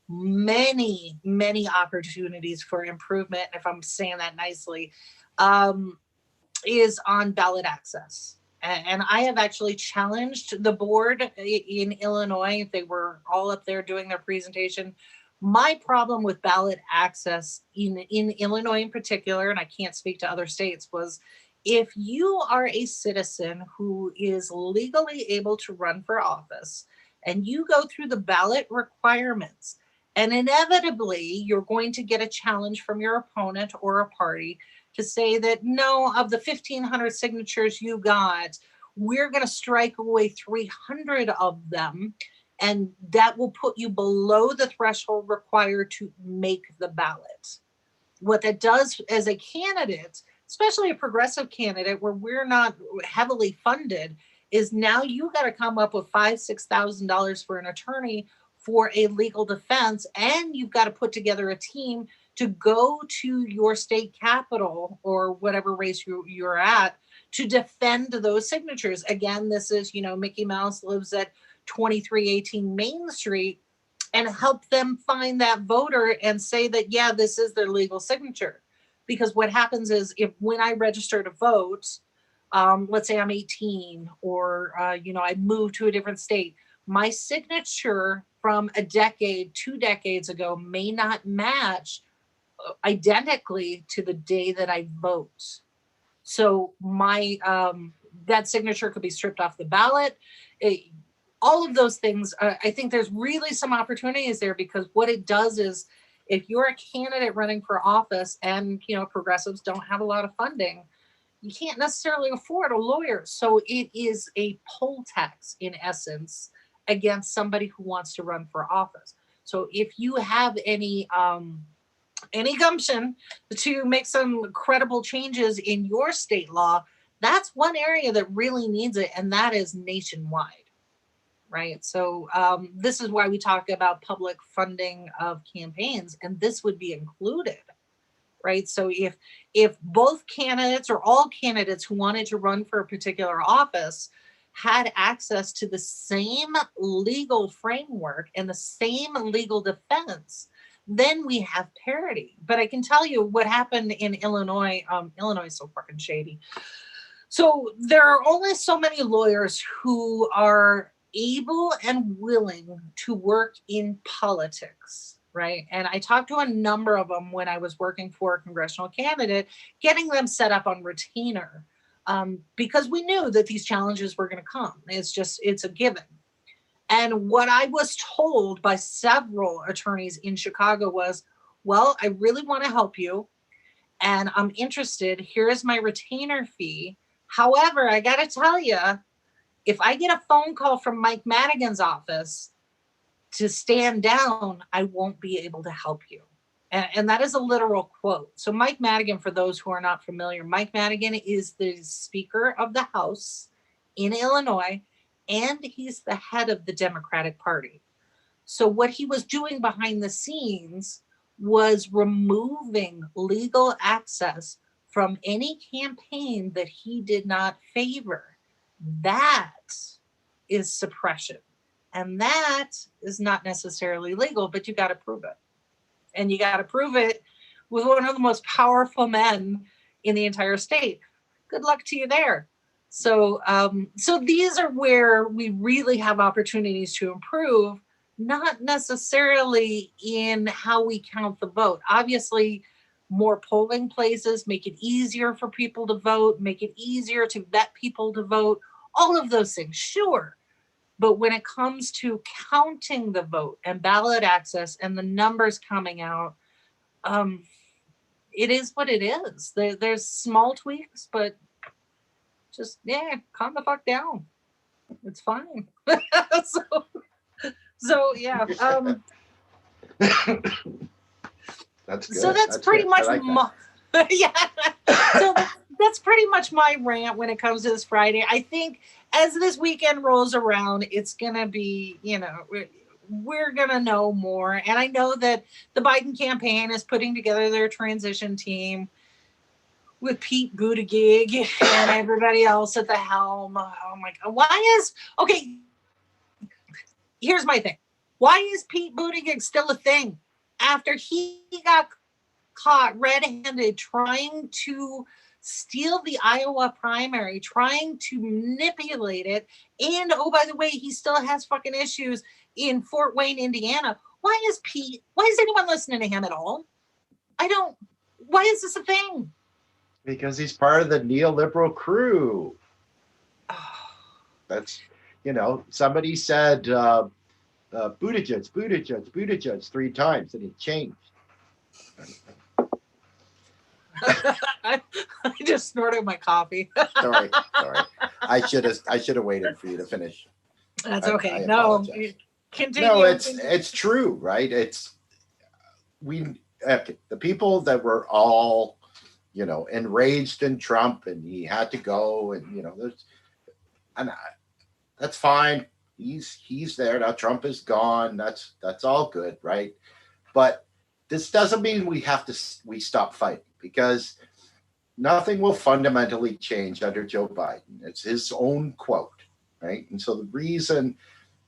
many, many opportunities for improvement, if I'm saying that nicely, is on ballot access. And I have actually challenged the board in Illinois. They were all up there doing their presentation. My problem with ballot access in Illinois in particular, and I can't speak to other states, was if you are a citizen who is legally able to run for office and you go through the ballot requirements, and inevitably you're going to get a challenge from your opponent or a party to say that, no, of the 1,500 signatures you got, we're going to strike away 300 of them. And that will put you below the threshold required to make the ballot. What that does as a candidate, especially a progressive candidate where we're not heavily funded, is now you got to come up with $5,000-$6,000 for an attorney for a legal defense, and you've got to put together a team to go to your state capital or whatever race you're at to defend those signatures. Again, this is, Mickey Mouse lives at 2318 Main Street, and help them find that voter and say that, yeah, this is their legal signature. Because what happens is, when I register to vote, let's say I'm 18, or, I moved to a different state, my signature from a decade, 2 decades ago may not match identically to the day that I vote. So my that signature could be stripped off the ballot. All of those things, I think there's really some opportunities there, because what it does is, if you're a candidate running for office and, progressives don't have a lot of funding, you can't necessarily afford a lawyer. So it is a poll tax, in essence, against somebody who wants to run for office. So if you have any gumption to make some credible changes in your state law, that's one area that really needs it, and that is nationwide. Right. So this is why we talk about public funding of campaigns, and this would be included. Right. So if both candidates, or all candidates who wanted to run for a particular office, had access to the same legal framework and the same legal defense, then we have parity. But I can tell you what happened in Illinois. Illinois is so fucking shady. So there are only so many lawyers who are able and willing to work in politics, right? And I talked to a number of them when I was working for a congressional candidate, getting them set up on retainer, because we knew that these challenges were going to come. It's a given. And what I was told by several attorneys in Chicago was, well, I really want to help you, and I'm interested. Here is my retainer fee. However, I got to tell you, if I get a phone call from Mike Madigan's office to stand down, I won't be able to help you. And that is a literal quote. So Mike Madigan, for those who are not familiar, Mike Madigan is the Speaker of the House in Illinois, and he's the head of the Democratic Party. So what he was doing behind the scenes was removing legal access from any campaign that he did not favor. That is suppression. And that is not necessarily legal, but you got to prove it. And you got to prove it with one of the most powerful men in the entire state. Good luck to you there. So these are where we really have opportunities to improve, not necessarily in how we count the vote. Obviously, more polling places make it easier for people to vote, make it easier to vet people to vote. All of those things, sure. But when it comes to counting the vote and ballot access and the numbers coming out, it is what it is. There's small tweaks, but just, calm the fuck down. It's fine. so yeah. That's good. So that's pretty much yeah. So that's pretty much my rant when it comes to this Friday. I think as this weekend rolls around, it's going to be, we're going to know more. And I know that the Biden campaign is putting together their transition team with Pete Buttigieg and everybody else at the helm. Oh my God. Here's my thing. Why is Pete Buttigieg still a thing after he got caught red-handed trying to steal the Iowa primary, trying to manipulate it? And oh, by the way, he still has fucking issues in Fort Wayne, Indiana. Why is anyone listening to him at all? Why is this a thing? Because he's part of the neoliberal crew. That's, somebody said Buttigieg 3 times and it changed. I just snorted my coffee. Sorry. I should have waited for you to finish. That's okay. No, continue. No, it's true, right? The people that were all, enraged in Trump and he had to go, and that's fine. He's there now. Trump is gone. That's all good, right? But this doesn't mean we stop fighting, because nothing will fundamentally change under Joe Biden. It's his own quote, right? And so the reason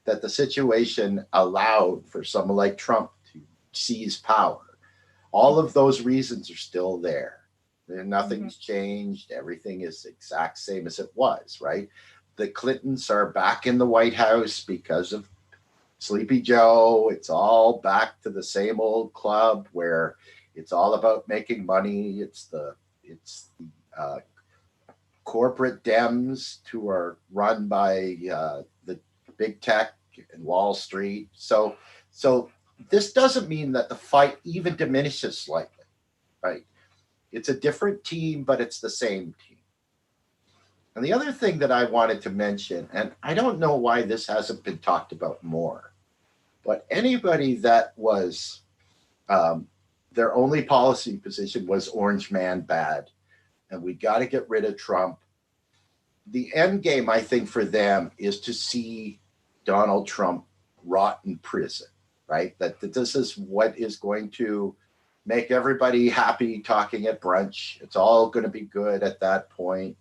that the situation allowed for someone like Trump to seize power, all of those reasons are still there. Nothing's changed. Everything is the exact same as it was, right? The Clintons are back in the White House because of Sleepy Joe. It's all back to the same old club where it's all about making money. It's the corporate Dems who are run by the big tech and Wall Street. So this doesn't mean that the fight even diminishes slightly, right? It's a different team, but it's the same team. And the other thing that I wanted to mention, and I don't know why this hasn't been talked about more, but anybody that was their only policy position was Orange Man bad, and we got to get rid of Trump. The end game, I think, for them is to see Donald Trump rot in prison, right? That this is what is going to make everybody happy talking at brunch. It's all going to be good at that point.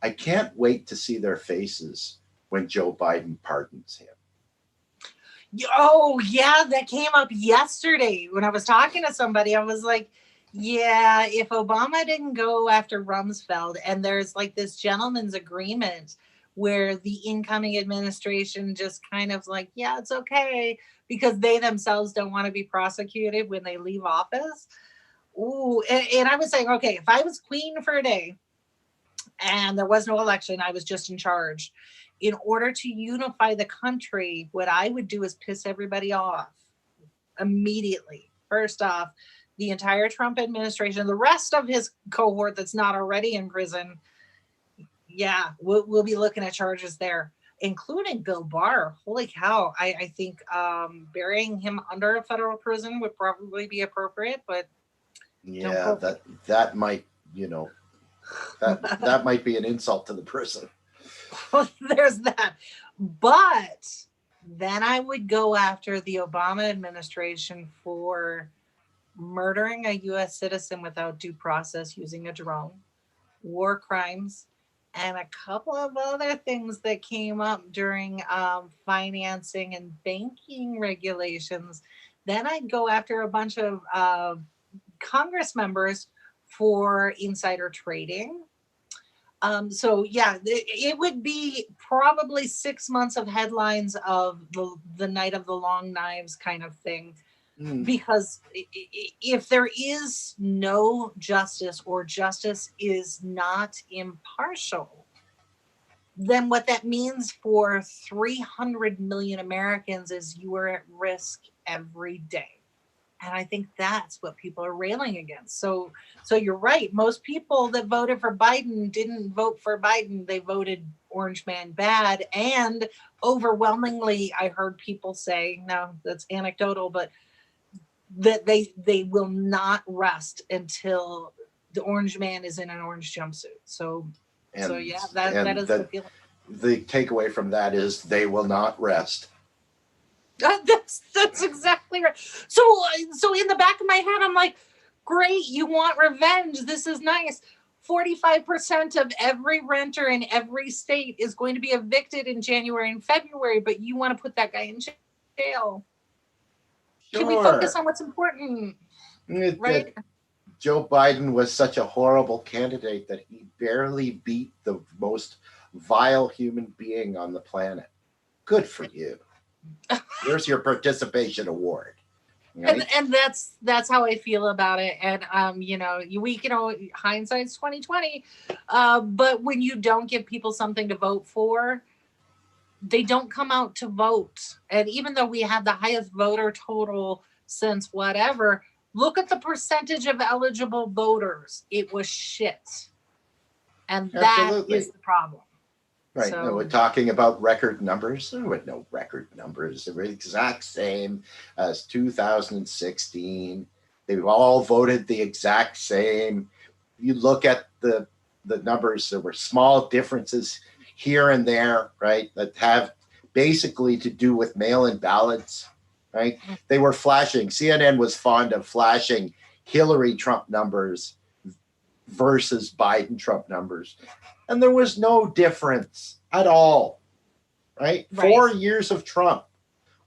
I can't wait to see their faces when Joe Biden pardons him. Oh, yeah, that came up yesterday when I was talking to somebody. I was like, yeah, if Obama didn't go after Rumsfeld, and there's like this gentleman's agreement where the incoming administration just kind of like, yeah, it's okay, because they themselves don't want to be prosecuted when they leave office. Ooh, and I was saying, okay, if I was queen for a day and there was no election, I was just in charge. In order to unify the country, what I would do is piss everybody off immediately. First off, the entire Trump administration, the rest of his cohort that's not already in prison, yeah, we'll be looking at charges there, including Bill Barr. Holy cow. I think burying him under a federal prison would probably be appropriate, but yeah, that might, that might be an insult to the prison. There's that. But then I would go after the Obama administration for murdering a U.S. citizen without due process using a drone, war crimes, and a couple of other things that came up during financing and banking regulations. Then I'd go after a bunch of Congress members for insider trading. So yeah, it would be probably 6 months of headlines of the night of the long knives kind of thing. Because if there is no justice, or justice is not impartial, then what that means for 300 million Americans is you are at risk every day. And I think that's what people are railing against. So you're right. Most people that voted for Biden didn't vote for Biden. They voted Orange Man bad. And overwhelmingly, I heard people say, no, that's anecdotal, but that they will not rest until the Orange Man is in an orange jumpsuit. So yeah, that is the feeling. The takeaway from that is they will not rest. That's exactly right. So in the back of my head, I'm like, great, you want revenge. This is nice. 45% of every renter in every state is going to be evicted in January and February, but you want to put that guy in jail. Sure. Can we focus on what's important? Right? Joe Biden was such a horrible candidate that he barely beat the most vile human being on the planet. Good for you. Here's your participation award. Right? And that's how I feel about it. And hindsight's 2020. But when you don't give people something to vote for, they don't come out to vote. And even though we have the highest voter total since whatever, look at the percentage of eligible voters. It was shit. And that is the problem. Right. So, no, we're talking about record numbers. There were no record numbers. They were the exact same as 2016. They all voted the exact same. You look at the numbers, there were small differences here and there, right, that have basically to do with mail-in ballots, right? They were flashing. CNN was fond of flashing Hillary Trump numbers versus Biden-Trump numbers. And there was no difference at all, right? 4 years of Trump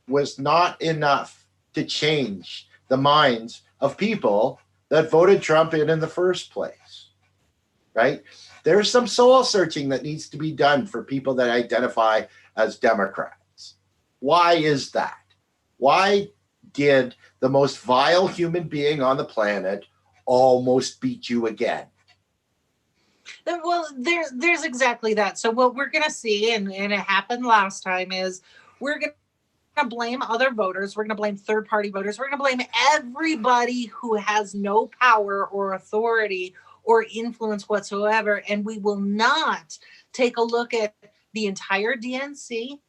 was not enough to change the minds of people that voted Trump in the first place, right? There's some soul searching that needs to be done for people that identify as Democrats. Why is that? Why did the most vile human being on the planet almost beat you again? Well, there's exactly that. So what we're going to see, and it happened last time, is we're going to blame other voters. We're going to blame third-party voters. We're going to blame everybody who has no power or authority or influence whatsoever. And we will not take a look at the entire DNC,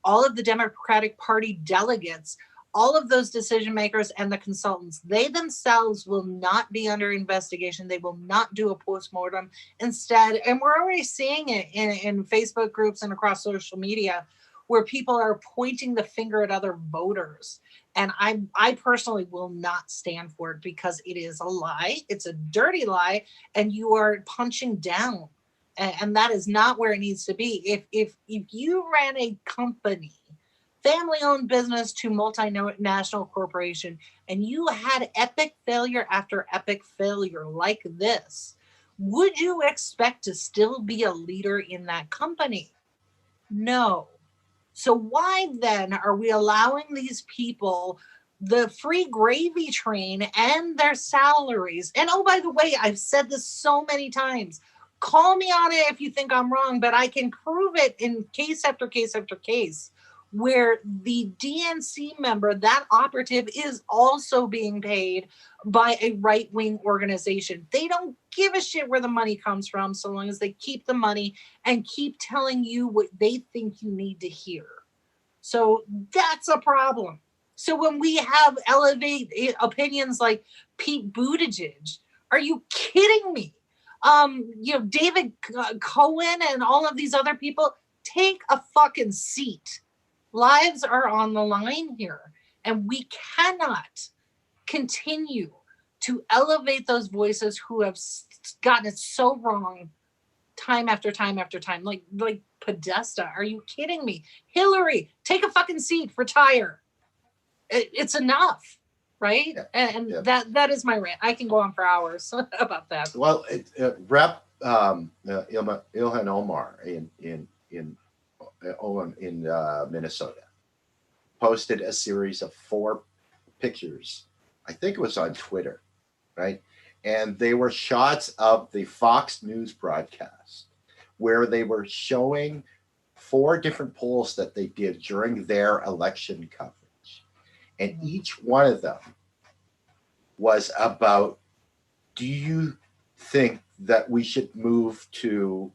all of the Democratic Party delegates, all of those decision makers and the consultants. They themselves will not be under investigation. They will not do a postmortem. Instead, and we're already seeing it in Facebook groups and across social media, where people are pointing the finger at other voters. And I personally will not stand for it, because it is a lie. It's a dirty lie, and you are punching down. And that is not where it needs to be. If you ran a company, family-owned business to multinational corporation, and you had epic failure after epic failure like this, would you expect to still be a leader in that company? No. So why then are we allowing these people the free gravy train and their salaries? And oh, by the way, I've said this so many times. Call me on it if you think I'm wrong, but I can prove it in case after case after case, where the DNC member, that operative, is also being paid by a right-wing organization. They don't give a shit where the money comes from, so long as they keep the money and keep telling you what they think you need to hear. So that's a problem. So when we have elevate opinions like Pete Buttigieg, are you kidding me? David Cohen and all of these other people, take a fucking seat. Lives are on the line here, and we cannot continue to elevate those voices who have gotten it so wrong time after time after time. Like Podesta, are you kidding me? Hillary, take a fucking seat, retire. It's enough, right? Yeah. And that is my rant. I can go on for hours about that. Well, Rep Ilhan Omar in Minnesota posted a series of 4 pictures. I think it was on Twitter, right? And they were shots of the Fox News broadcast where they were showing 4 different polls that they did during their election coverage. And each one of them was about, do you think that we should move to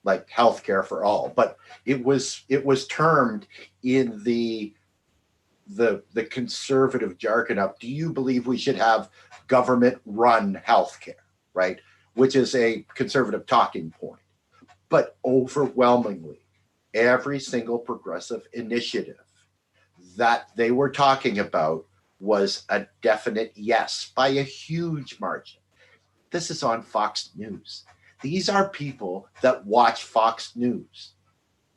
like healthcare for all? But it was termed in the conservative jargon of, do you believe we should have government-run healthcare, right? Which is a conservative talking point. But overwhelmingly, every single progressive initiative that they were talking about was a definite yes by a huge margin. This is on Fox News. These are people that watch Fox News.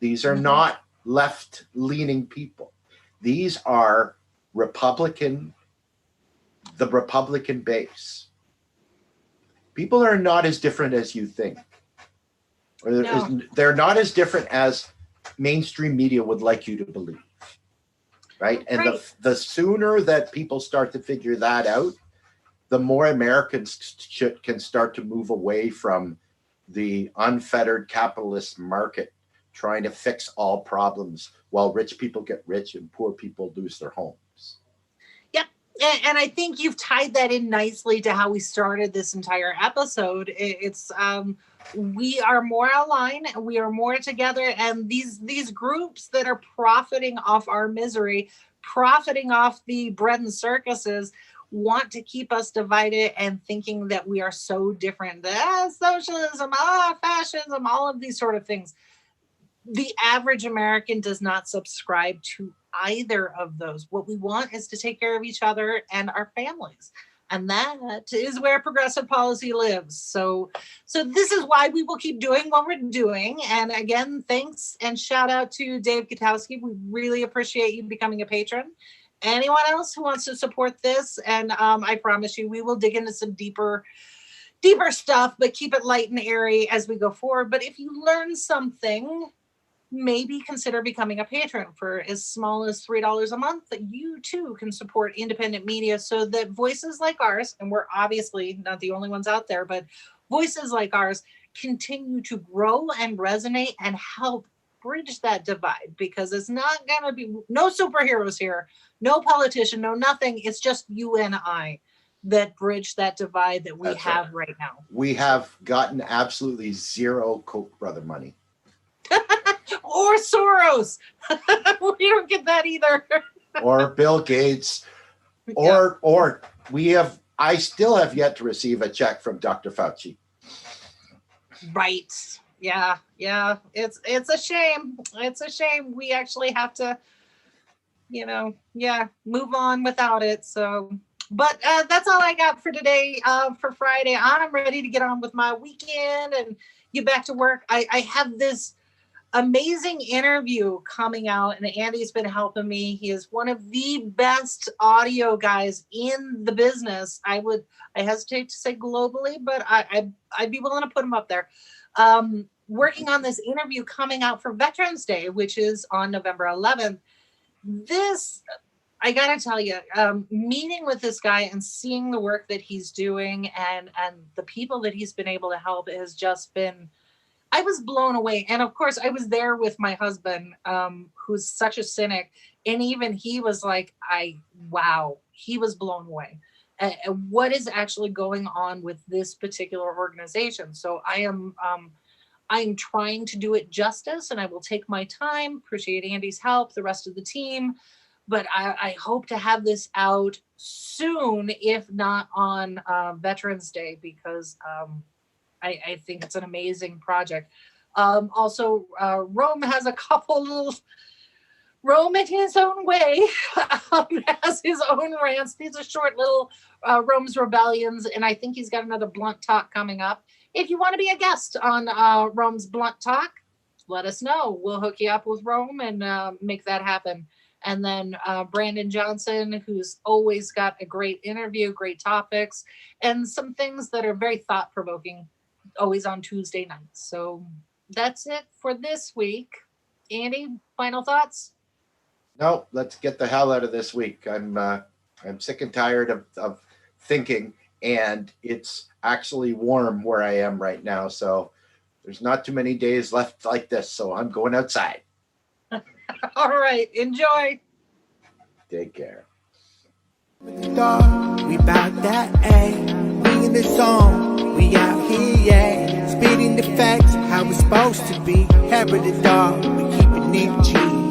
These are not left-leaning people. These are the Republican base. People are not as different as you think. They're not as different as mainstream media would like you to believe, right? And the sooner that people start to figure that out, the more Americans can start to move away from the unfettered capitalist market trying to fix all problems while rich people get rich and poor people lose their homes. Yep. And I think you've tied that in nicely to how we started this entire episode. It's we are more aligned, we are more together, and these groups that are profiting off our misery, profiting off the bread and circuses, want to keep us divided and thinking that we are so different. Socialism, fascism, all of these sort of things. The average American does not subscribe to either of those. What we want is to take care of each other and our families. And that is where progressive policy lives. So this is why we will keep doing what we're doing. And again, thanks and shout out to Dave Gatos. We really appreciate you becoming a patron. Anyone else who wants to support this, and I promise you, we will dig into some deeper stuff, but keep it light and airy as we go forward. But if you learn something, maybe consider becoming a patron for as small as $3 a month, that you too can support independent media so that voices like ours, and we're obviously not the only ones out there, but voices like ours continue to grow and resonate and help bridge that divide, because it's not going to be no superheroes here, no politician, no nothing. It's just you and I that bridge that divide that we have right now. We have gotten absolutely zero Koch brother money. Or Soros. We don't get that either. Or Bill Gates. Or I still have yet to receive a check from Dr. Fauci. Right. Yeah. It's a shame. It's a shame. We actually have to, move on without it. So, but that's all I got for today, for Friday. I'm ready to get on with my weekend and get back to work. I have this amazing interview coming out, and Andy's been helping me. He is one of the best audio guys in the business. I hesitate to say globally, but I'd be willing to put him up there. Working on this interview coming out for Veterans Day, which is on November 11th. This, I gotta tell you, meeting with this guy and seeing the work that he's doing and the people that he's been able to help has just been, I was blown away. And of course, I was there with my husband, who's such a cynic. And even he was like, he was blown away at what is actually going on with this particular organization. So I'm trying to do it justice, and I will take my time. Appreciate Andy's help, the rest of the team. But I hope to have this out soon, if not on Veterans Day, because I think it's an amazing project. Also, Rome has a couple little, Rome in his own way has his own rants. These are short little Rome's Rebellions, and I think he's got another Blunt Talk coming up. If you want to be a guest on Rome's Blunt Talk, let us know. We'll hook you up with Rome and make that happen. And then Brandon Johnson, who's always got a great interview, great topics, and some things that are very thought-provoking, always on Tuesday nights. So that's it for this week. Andy, final thoughts? No, let's get the hell out of this week. I'm sick and tired of thinking, and it's actually warm where I am right now. So there's not too many days left like this. So I'm going outside. All right. Enjoy. Take care. We bout that, ayy. We in the zone. We out here, yeah. Spitting the facts, how it's supposed to be. Hair of the dog. We keep it in G.